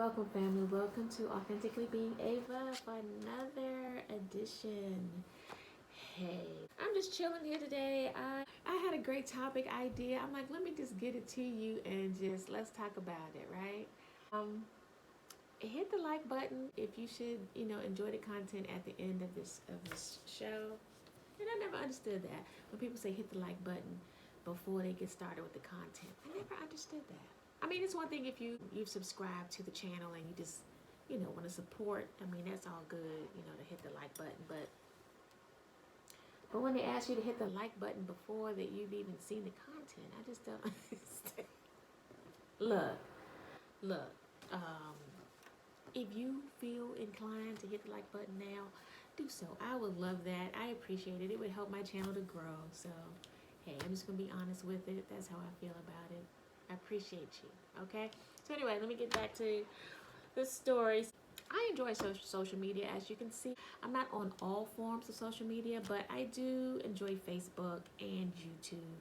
Welcome, family. Welcome to Authentically Being Ava for another edition. Hey, I'm just chilling here today. I had a great topic idea. I'm like, let me just get it to you and just let's talk about it, right? Hit the like button if you should, enjoy the content at the end of this show. And I never understood that when people say hit the like button before they get started with the content. I never understood that. I mean, it's one thing if you've subscribed to the channel and you just, want to support. I mean, that's all good, to hit the like button. But when they ask you to hit the like button before that you've even seen the content, I just don't understand. Look. Um, if you feel inclined to hit the like button now, do so. I would love that. I appreciate it. It would help my channel to grow. So, hey, I'm just going to be honest with it. That's how I feel about it. I appreciate you. Okay? So, anyway, let me get back to the stories. I enjoy social media, as you can see. I'm not on all forms of social media, but I do enjoy Facebook and YouTube.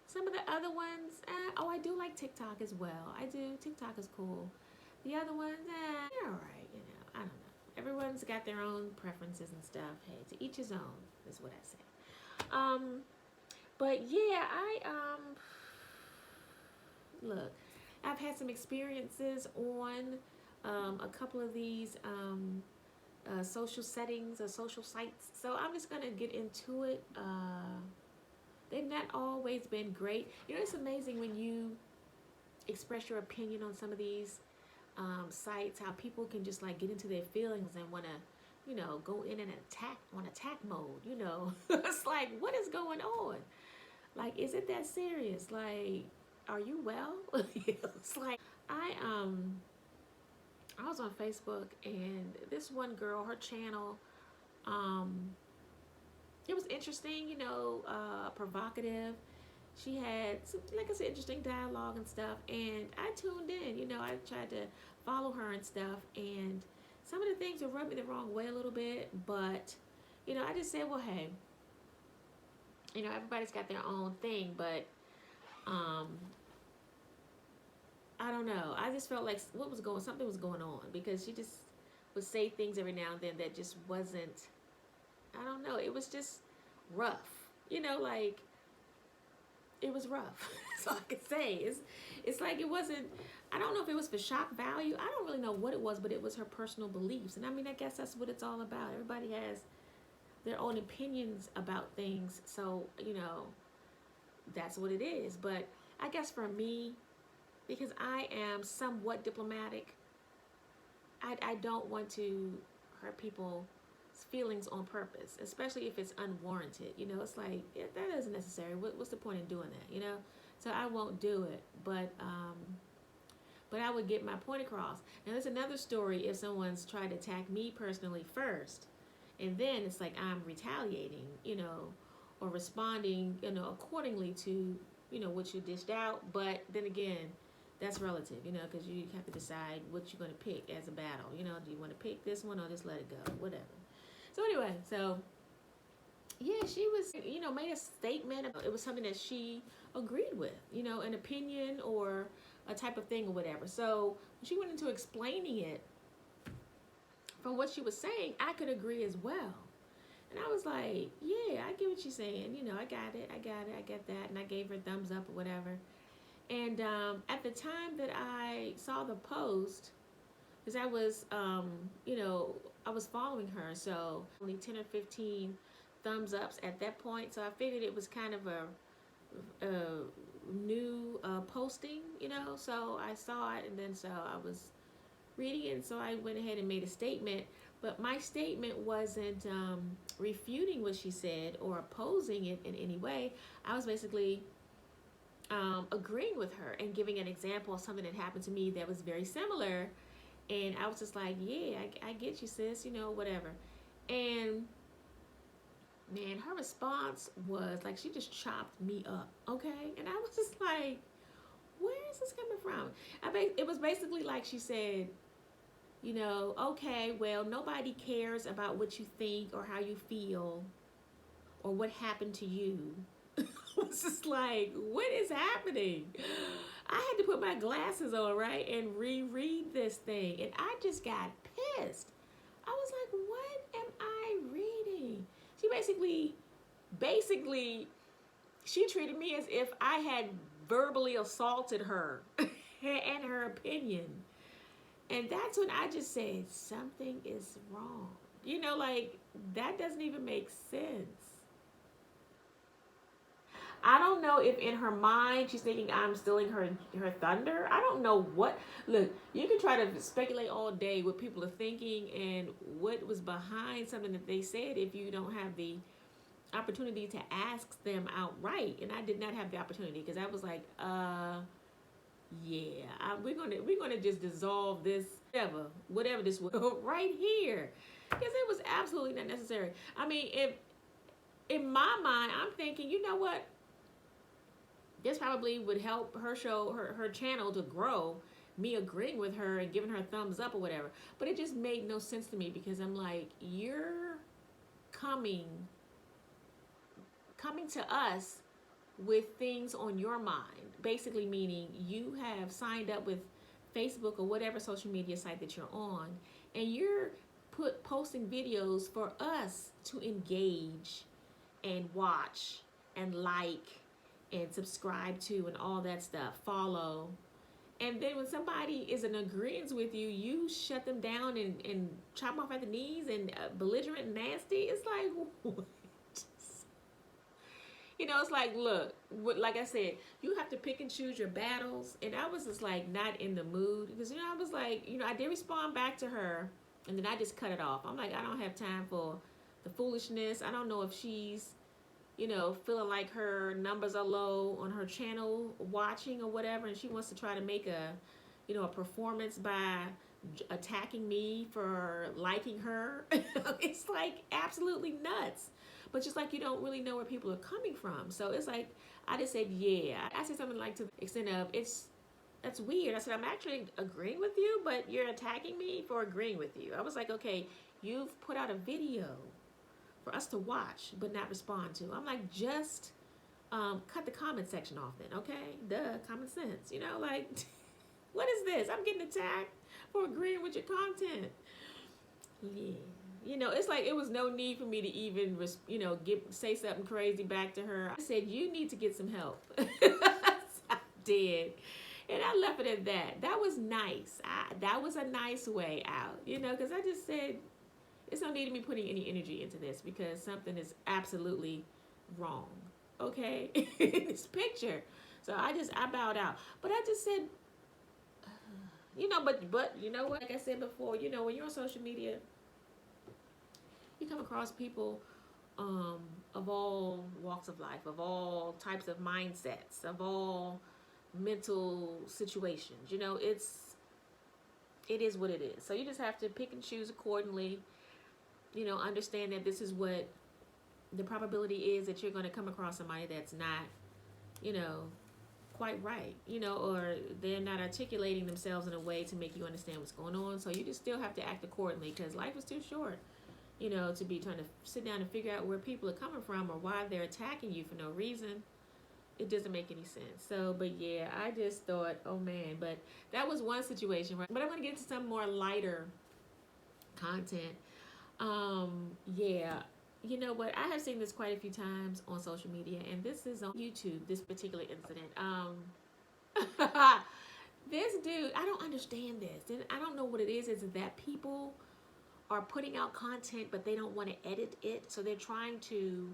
Some of the other ones, I do like TikTok as well. I do. TikTok is cool. The other ones, they're all right, I don't know. Everyone's got their own preferences and stuff. Hey, to each his own, is what I say. But yeah, look, I've had some experiences on a couple of these social settings or social sites. So I'm just going to get into it. They've not always been great. It's amazing when you express your opinion on some of these sites, how people can just like get into their feelings and want to, go in and attack mode. It's like, what is going on? Like, is it that serious? Like, are you well? It's like I was on Facebook and this one girl, her channel, it was interesting, provocative. She had some, like I said, interesting dialogue and stuff, and I tuned in. I tried to follow her and stuff, and some of the things would rub me the wrong way a little bit, but I just said, well, hey, everybody's got their own thing, but I don't know. I just felt like something was going on, because she just would say things every now and then that just wasn't, I don't know, it was just rough, like it was rough. That's all I can say. It's like it wasn't, I don't know if it was for shock value. I don't really know what it was, but it was her personal beliefs. And I mean, I guess that's what it's all about. Everybody has their own opinions about things. So, that's what it is. But I guess for me, because I am somewhat diplomatic, I don't want to hurt people's feelings on purpose, especially if it's unwarranted. It's like, that isn't necessary. What's the point in doing that? So I won't do it. But I would get my point across. Now there's another story if someone's tried to attack me personally first, and then it's like I'm retaliating, or responding, accordingly to, what you dished out. But then again, that's relative, because you have to decide what you're going to pick as a battle. Do you want to pick this one or just let it go? Whatever. So anyway, yeah, she was, made a statement. It was something that she agreed with, an opinion or a type of thing or whatever. So when she went into explaining it, from what she was saying, I could agree as well. And I was like, yeah, I get what she's saying. I got it. I get that. And I gave her a thumbs up or whatever. And at the time that I saw the post, because I was, I was following her, so only 10 or 15 thumbs ups at that point. So I figured it was kind of a new posting, So I saw it, and then so I was reading it, and so I went ahead and made a statement. But my statement wasn't refuting what she said or opposing it in any way. I was basically agreeing with her and giving an example of something that happened to me that was very similar. And I was just like, yeah, I get you, sis, whatever. And man, her response was like, she just chopped me up, okay? And I was just like, where is this coming from? It was basically like she said, okay, well, nobody cares about what you think or how you feel or what happened to you. It's just like, what is happening? I had to put my glasses on, right, and reread this thing. And I just got pissed. I was like, what am I reading? She basically, she treated me as if I had verbally assaulted her and her opinion. And that's when I just said, something is wrong. Like, that doesn't even make sense. I don't know if in her mind she's thinking I'm stealing her thunder. I don't know what. Look, you can try to speculate all day what people are thinking and what was behind something that they said if you don't have the opportunity to ask them outright. And I did not have the opportunity because I was like, yeah, we're gonna just dissolve this whatever this was right here, because it was absolutely not necessary. I mean, if in my mind I'm thinking, you know what, this probably would help her show her channel to grow, me agreeing with her and giving her a thumbs up or whatever. But it just made no sense to me because I'm like, you're coming to us with things on your mind, basically meaning you have signed up with Facebook or whatever social media site that you're on, and you're posting videos for us to engage and watch and like and subscribe to and all that stuff, follow. And then when somebody is in agreement with you, you shut them down and chop off at the knees and belligerent and nasty. It's like, what? It's like, look, like I said, you have to pick and choose your battles. And I was just like not in the mood because, I was like, I did respond back to her and then I just cut it off. I'm like, I don't have time for the foolishness. I don't know if she's, feeling like her numbers are low on her channel watching or whatever. And she wants to try to make a performance by attacking me for liking her. It's like absolutely nuts. But just like you don't really know where people are coming from. So it's like, I just said, yeah. I said something like to the extent of, that's weird. I said, I'm actually agreeing with you, but you're attacking me for agreeing with you. I was like, okay, you've put out a video for us to watch, but not respond to. I'm like, just cut the comment section off then, okay? Duh, common sense. Like, what is this? I'm getting attacked for agreeing with your content. Yeah. It's like it was no need for me to even, say something crazy back to her. I said, you need to get some help. I did. And I left it at that. That was nice. That was a nice way out, because I just said, it's no need of me putting any energy into this because something is absolutely wrong, okay, in this picture. So I bowed out. But I just said, but you know what? Like I said before, when you're on social media, you come across people of all walks of life, of all types of mindsets, of all mental situations. It is what it is. So you just have to pick and choose accordingly. Understand that this is what the probability is that you're going to come across somebody that's not, quite right, or they're not articulating themselves in a way to make you understand what's going on. So you just still have to act accordingly because life is too short, to be trying to sit down and figure out where people are coming from or why they're attacking you for no reason. It doesn't make any sense. So, but yeah, I just thought, oh man, but that was one situation, right? But I'm going to get into some more lighter content. Yeah, you know what? I have seen this quite a few times on social media, and this is on YouTube, this particular incident. This dude, I don't understand this. And I don't know what it is. Is it that people are putting out content, but they don't want to edit it? So they're trying to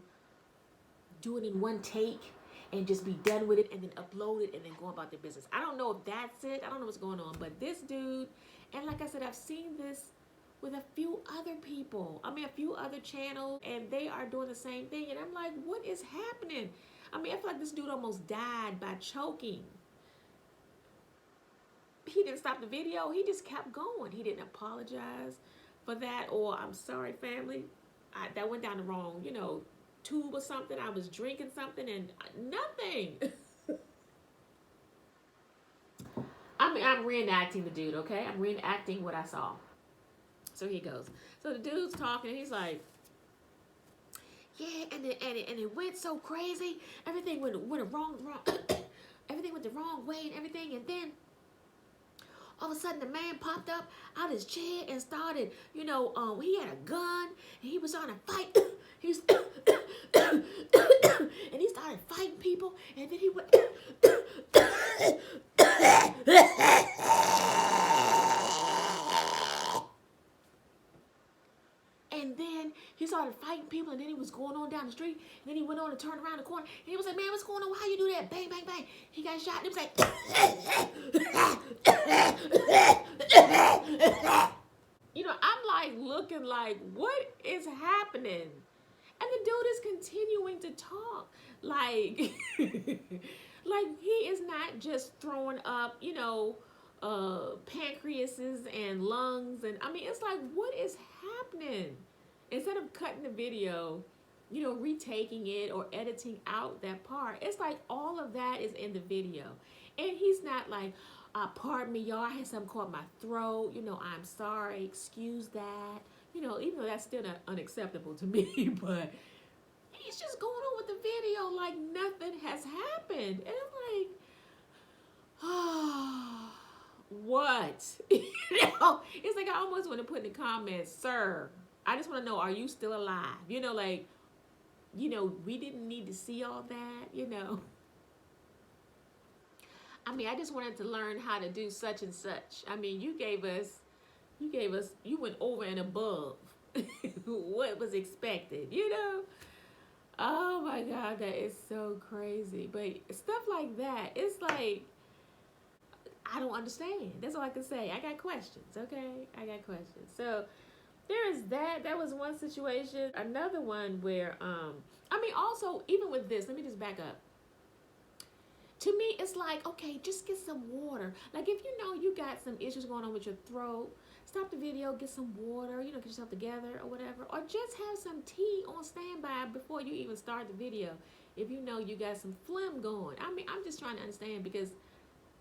do it in one take and just be done with it and then upload it and then go about their business. I don't know if that's it. I don't know what's going on. But this dude, and like I said, I've seen this with a few other people. I mean, a few other channels, and they are doing the same thing. And I'm like, what is happening? I mean, I feel like this dude almost died by choking. He didn't stop the video. He just kept going. He didn't apologize for that. Or, I'm sorry, family. That went down the wrong, tube or something. I was drinking something and nothing. I mean, I'm reenacting the dude, okay? I'm reenacting what I saw. So here goes. So the dude's talking, and he's like, yeah, and it went so crazy. Everything went wrong. everything went the wrong way and everything. And then all of a sudden the man popped up out of his chair and started, he had a gun and he was trying to fight. He's and he started fighting people, and then he went and then he started fighting people, and then he was going on down the street, and then he went on and turned around the corner, and he was like, man, what's going on? How you do that? Bang, bang, bang. He got shot, and he was like, I'm like looking like, what is happening? And the dude is continuing to talk like, like he is not just throwing up, pancreases and lungs. And I mean, it's like, what is happening? Instead of cutting the video, retaking it or editing out that part, it's like all of that is in the video. And he's not like, pardon me, y'all, I had something caught my throat. I'm sorry, excuse that. Even though that's still not unacceptable to me, but he's just going on with the video like nothing has happened. And I'm like, oh, what? It's like I almost want to put in the comments, sir, I just want to know, are you still alive? We didn't need to see all that, I mean, I just wanted to learn how to do such and such. I mean, you went over and above what was expected, Oh my God, that is so crazy. But stuff like that, it's like, I don't understand. That's all I can say. I got questions, okay? I got questions. So there is that. That was one situation. Another one where, also, even with this, let me just back up. To me, it's like, okay, just get some water. Like, if you got some issues going on with your throat, stop the video, get some water, get yourself together or whatever. Or just have some tea on standby before you even start the video. If you got some phlegm going. I mean, I'm just trying to understand, because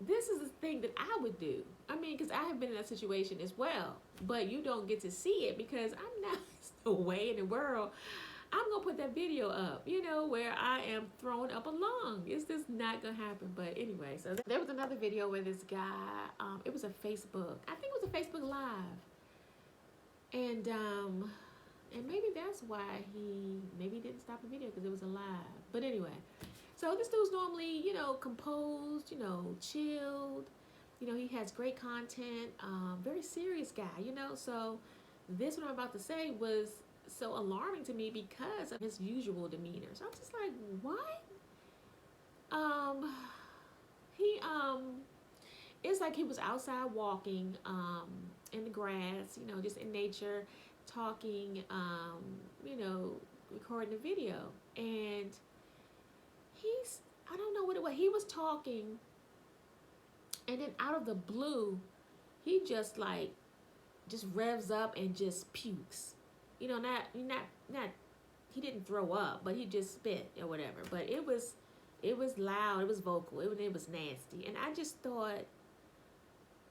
this is the thing that I would do. I mean, because I have been in that situation as well. But you don't get to see it because I'm not, there's no way in the world I'm going to put that video up, where I am throwing up a lung. It's just not going to happen. But anyway, so there was another video where this guy, it was a Facebook. I think it was a Facebook Live. And maybe that's why he didn't stop the video, because it was a live. But anyway, so this dude's normally, composed, chilled. He has great content, very serious guy, So this, what I'm about to say, was so alarming to me because of his usual demeanor. So I'm just like, what? It's like he was outside walking, in the grass, just in nature, talking, recording a video. And I don't know what it was. He was talking, and then out of the blue, he just revs up and just pukes. Not he didn't throw up, but he just spit or whatever. But it was loud, it was vocal, it was nasty. And I just thought,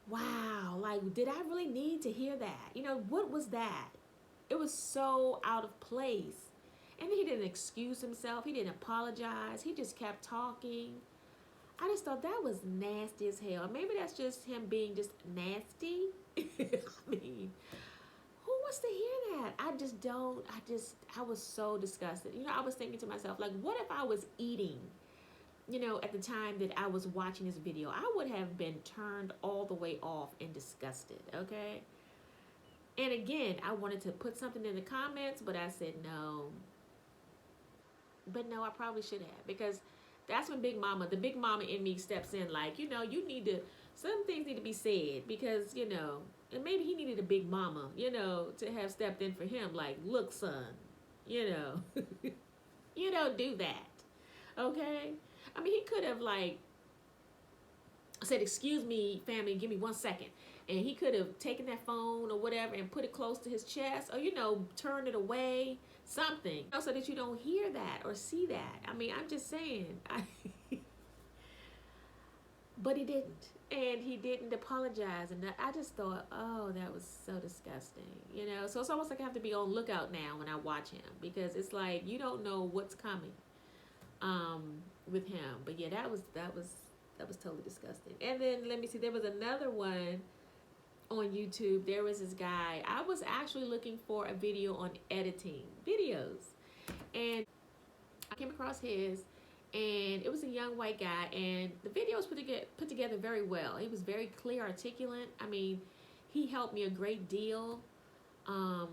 wow, like, did I really need to hear that? What was that? It was so out of place. And then he didn't excuse himself, he didn't apologize, he just kept talking. I just thought that was nasty as hell. Maybe that's just him being just nasty. I mean, who wants to hear that? I was so disgusted. I was thinking to myself, like, what if I was eating, at the time that I was watching this video? I would have been turned all the way off and disgusted, okay? And again, I wanted to put something in the comments, but I said no. But no, I probably should have, because that's when the big mama in me steps in, like, you need to, some things need to be said, because, and maybe he needed a big mama, to have stepped in for him, like, look, son, you don't do that, okay? I mean, he could have, said, excuse me, family, give me 1 second, and he could have taken that phone or whatever and put it close to his chest, or, turn it away, something, so that you don't hear that or see that. I mean, I'm just saying, but he didn't. And he didn't apologize. And I just thought, oh, that was so disgusting. So it's almost like I have to be on lookout now when I watch him, because it's like you don't know what's coming with him. But yeah, that was That was totally disgusting. And then let me see, there was another one on YouTube. There was this guy. I was actually looking for a video on editing videos, and I came across his, and it was a young white guy, and the video was put together very well. He was very clear, articulate. I mean, he helped me a great deal. Um,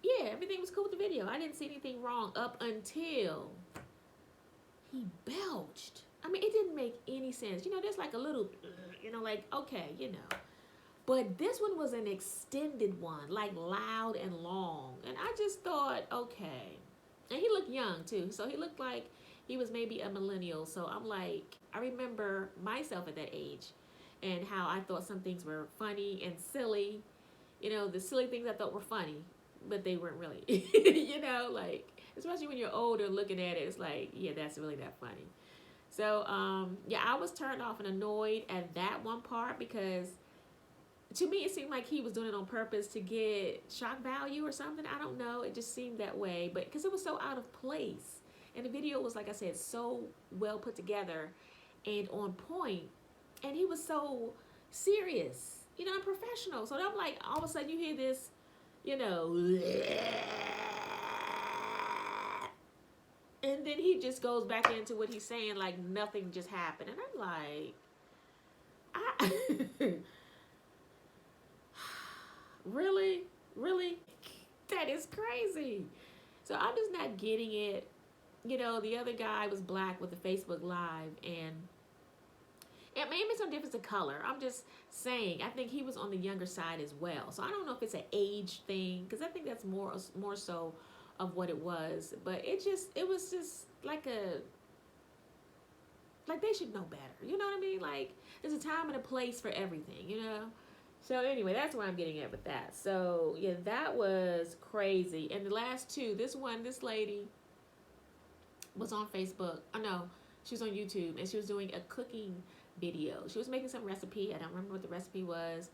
yeah, everything was cool with the video. I didn't see anything wrong up until he belched. I mean, it didn't make any sense. You know, there's like a little, you know, like, okay, you know. But this one was an extended one, like loud and long. And I just thought, okay. And he looked young too. So he looked like he was maybe a millennial. So I'm like, I remember myself at that age and how I thought some things were funny and silly. You know, the silly things I thought were funny, but they weren't really. You know, like, especially when you're older looking at it, it's like, yeah, that's really that funny. So, yeah, I was turned off and annoyed at that one part because to me, it seemed like he was doing it on purpose to get shock value or something. I don't know. It just seemed that way. But because it was so out of place. And the video was, like I said, so well put together and on point. And he was so serious, you know, and professional. So I'm like, all of a sudden you hear this, you know, and then he just goes back into what he's saying like nothing just happened. And I'm like, really? Really? That is crazy. So I'm just not getting it. You know, the other guy was black with the Facebook Live, and it made me some difference in color. I'm just saying, I think he was on the younger side as well. So I don't know if it's an age thing, because I think that's more so of what it was. But it was just like they should know better. You know what I mean? Like, there's a time and a place for everything, you know? So anyway, that's where I'm getting at with that. So yeah, that was crazy. And the last two, this lady was on Facebook. Oh no, she was on YouTube, and she was doing a cooking video. She was making some recipe. I don't remember what the recipe was,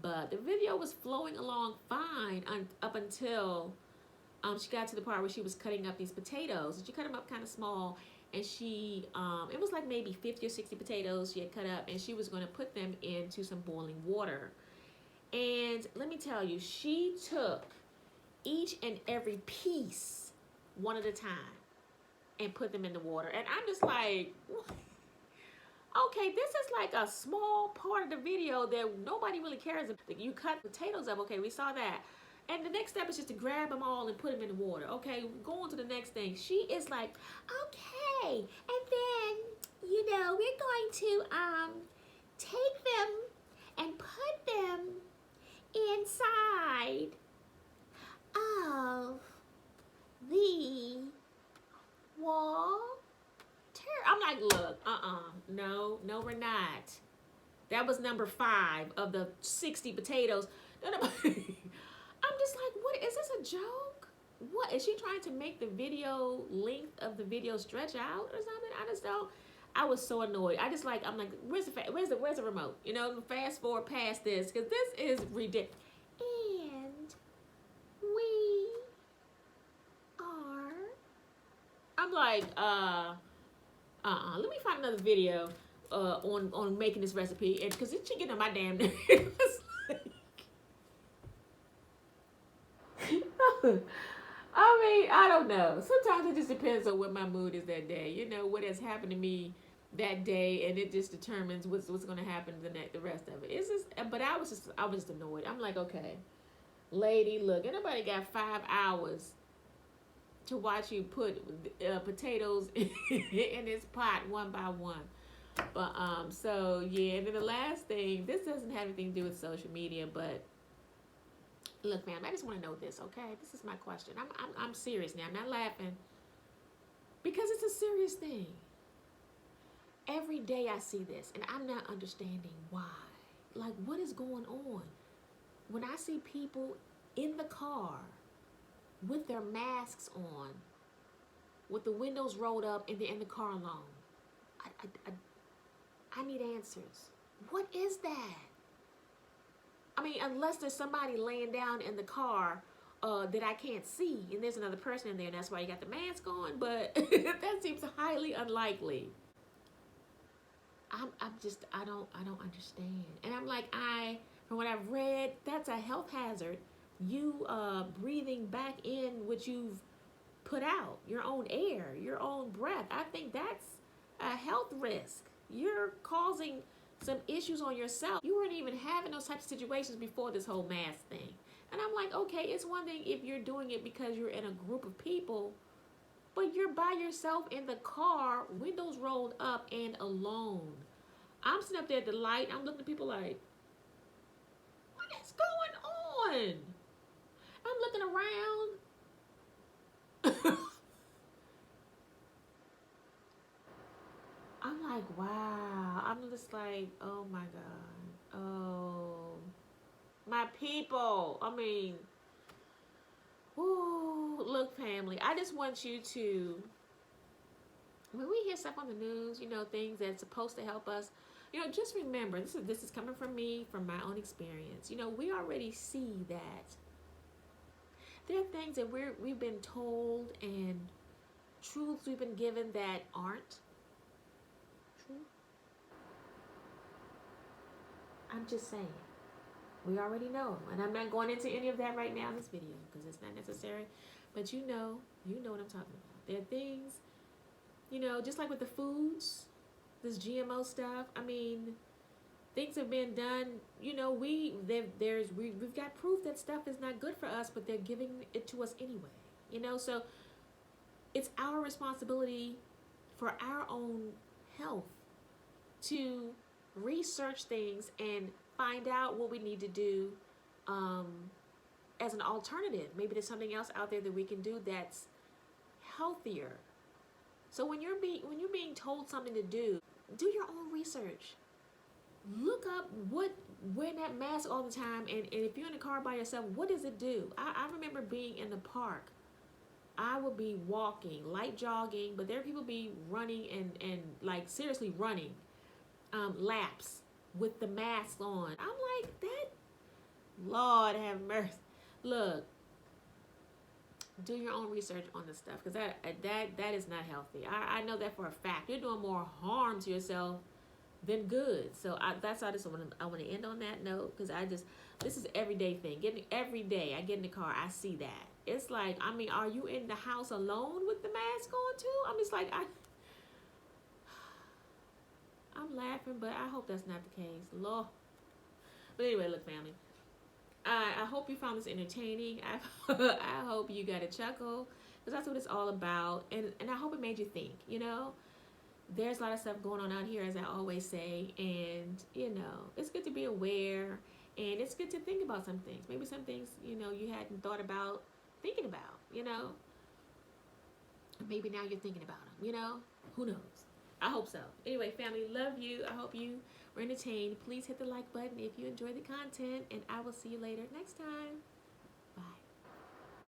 but the video was flowing along fine up until she got to the part where she was cutting up these potatoes. And she cut them up kind of small, and she it was like maybe 50 or 60 potatoes she had cut up, and she was going to put them into some boiling water. And let me tell you, she took each and every piece one at a time and put them in the water. And I'm just like, okay, this is like a small part of the video that nobody really cares about. You cut potatoes up, okay, we saw that. And the next step is just to grab them all and put them in the water. Okay, go on to the next thing. She is like, okay, and then, you know, we're going to take them and put them inside of the water. I'm like, look, no, we're not. That was number 5 of the 60 potatoes. I'm just like, what, is this a joke? What, is she trying to make the video length of the video stretch out or something? I just don't. I was so annoyed. I'm like, where's the remote? You know, fast forward past this, because this is ridiculous. And we are. I'm like, let me find another video on making this recipe, and because she getting on my damn nerves. I mean, I don't know. Sometimes it just depends on what my mood is that day. You know, what has happened to me that day, and it just determines what's going to happen the rest of it. It's just, but I was just annoyed. I'm like, okay, lady, look, anybody got 5 hours to watch you put potatoes in this pot one by one. But so yeah, and then the last thing, this doesn't have anything to do with social media, but look, ma'am, I just want to know this, okay? This is my question. I'm serious now. I'm not laughing, because it's a serious thing. Every day I see this, and I'm not understanding why. Like, what is going on? When I see people in the car with their masks on, with the windows rolled up, and they're in the car alone, I need answers. What is that? I mean, unless there's somebody laying down in the car that I can't see, and there's another person in there, and that's why you got the mask on, but that seems highly unlikely. I don't understand. And I'm like, from what I've read, that's a health hazard. You breathing back in what you've put out, your own air, your own breath. I think that's a health risk. You're causing some issues on yourself. You weren't even having those types of situations before this whole mask thing. And I'm like, okay, it's one thing if you're doing it because you're in a group of people, but you're by yourself in the car, windows rolled up and alone. I'm sitting up there at the light. I'm looking at people like, what is going on? I'm looking around. I'm like, wow. I'm just like, oh my God. Oh, my people. I mean, whoo, look, family. I just want you to, when we hear stuff on the news, things that's supposed to help us, just remember, this is coming from me, from my own experience. We already see that there are things that we've been told and truths we've been given that aren't true. I'm just saying. We already know. And I'm not going into any of that right now in this video because it's not necessary. But you know what I'm talking about. There are things, just like with the foods, this GMO stuff. I mean, things have been done. We've got proof that stuff is not good for us, but they're giving it to us anyway. So it's our responsibility for our own health to research things and find out what we need to do as an alternative. Maybe there's something else out there that we can do that's healthier. So when you're being told something to do your own research. Look up wearing that mask all the time, and if you're in the car by yourself, what does it do? I remember being in the park. I would be walking, light jogging, but there are people be running and like seriously running laps with the mask on. I'm like, that, Lord have mercy. Look, do your own research on this stuff, because that is not healthy. I know that for a fact. You're doing more harm to yourself than good. So I want to end on that note, because this is an everyday thing. Every day I get in the car, I see that. It's like, I mean, are you in the house alone with the mask on too? I'm just like, I'm laughing, but I hope that's not the case. Lord. But anyway, look, family. I hope you found this entertaining. I hope you got a chuckle, because that's what it's all about. And I hope it made you think, There's a lot of stuff going on out here, as I always say. And, it's good to be aware. And it's good to think about some things. Maybe some things, you hadn't thought about thinking about, Maybe now you're thinking about them, Who knows? I hope so. Anyway, family, love you. I hope you were entertained. Please hit the like button if you enjoyed the content, and I will see you later next time.